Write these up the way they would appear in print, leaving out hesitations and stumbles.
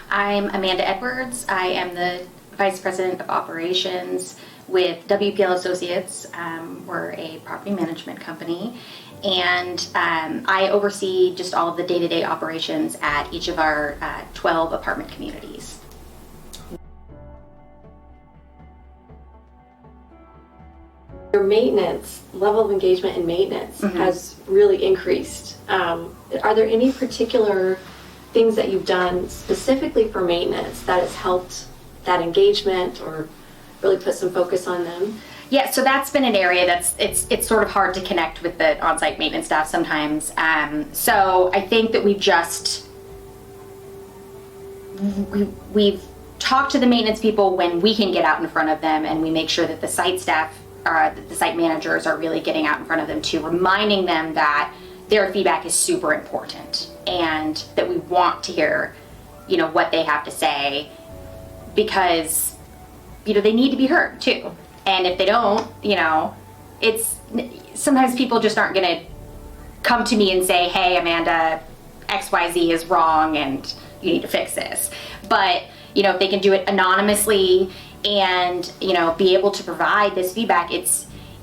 I'm Amanda Edwards. I am the Vice President of Operations with WPL Associates. We're a property management company, and I oversee just all of the day-to-day operations at each of our 12 apartment communities. Your maintenance, level of engagement in maintenance has really increased. Are there any particular things that you've done specifically for maintenance that has helped that engagement or really put some focus on them? Yeah, so that's been an area it's sort of hard to connect with the on-site maintenance staff sometimes. So I think that we've talked to the maintenance people when we can get out in front of them, and we make sure that the site staff, the site managers are really getting out in front of them too, reminding them that their feedback is super important and that we want to hear, what they have to say, because, they need to be heard too. And if they don't, it's sometimes people just aren't going to come to me and say, hey, Amanda, XYZ is wrong and you need to fix this. But, if they can do it anonymously and, be able to provide this feedback, it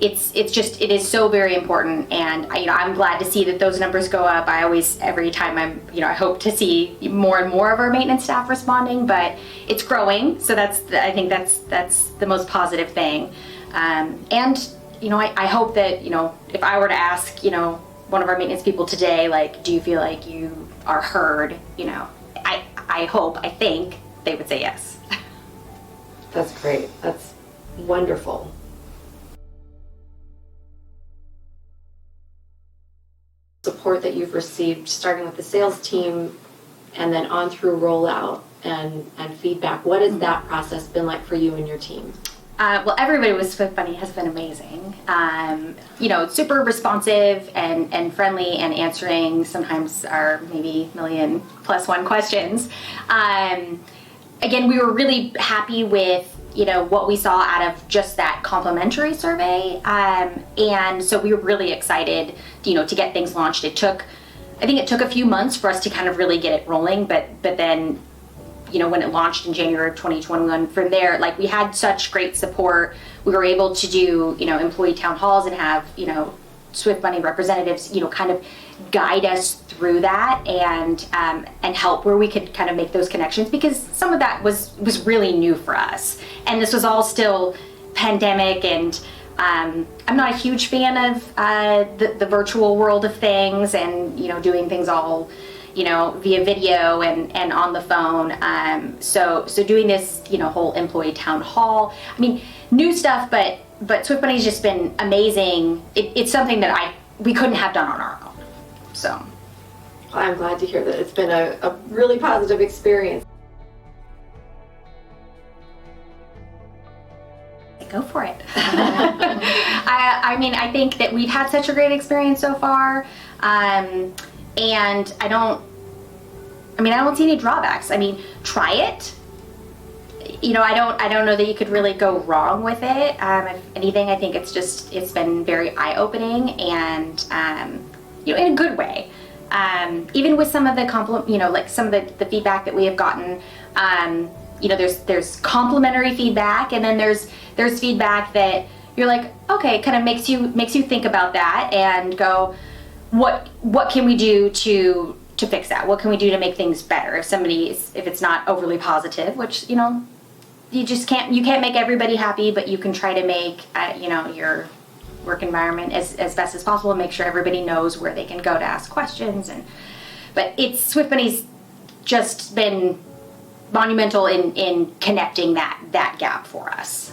is so very important. And I'm glad to see that those numbers go up. Every time I hope to see more and more of our maintenance staff responding, but it's growing. So I think that's the most positive thing. And I hope that, if I were to ask, one of our maintenance people today, like, do you feel like you are heard? I think they would say yes. That's great. That's wonderful. Support that you've received, starting with the sales team and then on through rollout and feedback. What has that process been like for you and your team? Well, everybody with Swift Bunny has been amazing. Super responsive and friendly, and answering sometimes our maybe million plus one questions. Again, we were really happy with what we saw out of just that complimentary survey, and so we were really excited to get things launched. I think it took a few months for us to kind of really get it rolling, but then when it launched in January of 2021, from there, like, we had such great support. We were able to do employee town halls and have Swift Bunny representatives kind of guide us through that and help where we could kind of make those connections, because some of that was really new for us, and this was all still pandemic, and I'm not a huge fan of the virtual world of things, and doing things all via video and on the phone. So doing this whole employee town hall, new stuff, but Swift Bunny's just been amazing. It's something that we couldn't have done on our own. So I'm glad to hear that it's been a really positive experience. Go for it. I think that we've had such a great experience so far, and I don't see any drawbacks. Try it. I don't know that you could really go wrong with it. If anything, I think it's been very eye-opening, and in a good way. Even with some of the some of the feedback that we have gotten, there's complimentary feedback, and then there's feedback that you're like, okay, kind of makes you think about that and go, what can we do to fix that? What can we do to make things better? If it's not overly positive, which you can't make everybody happy, but you can try to make your work environment as best as possible, and make sure everybody knows where they can go to ask questions. But Swift Bunny's just been monumental in connecting that gap for us.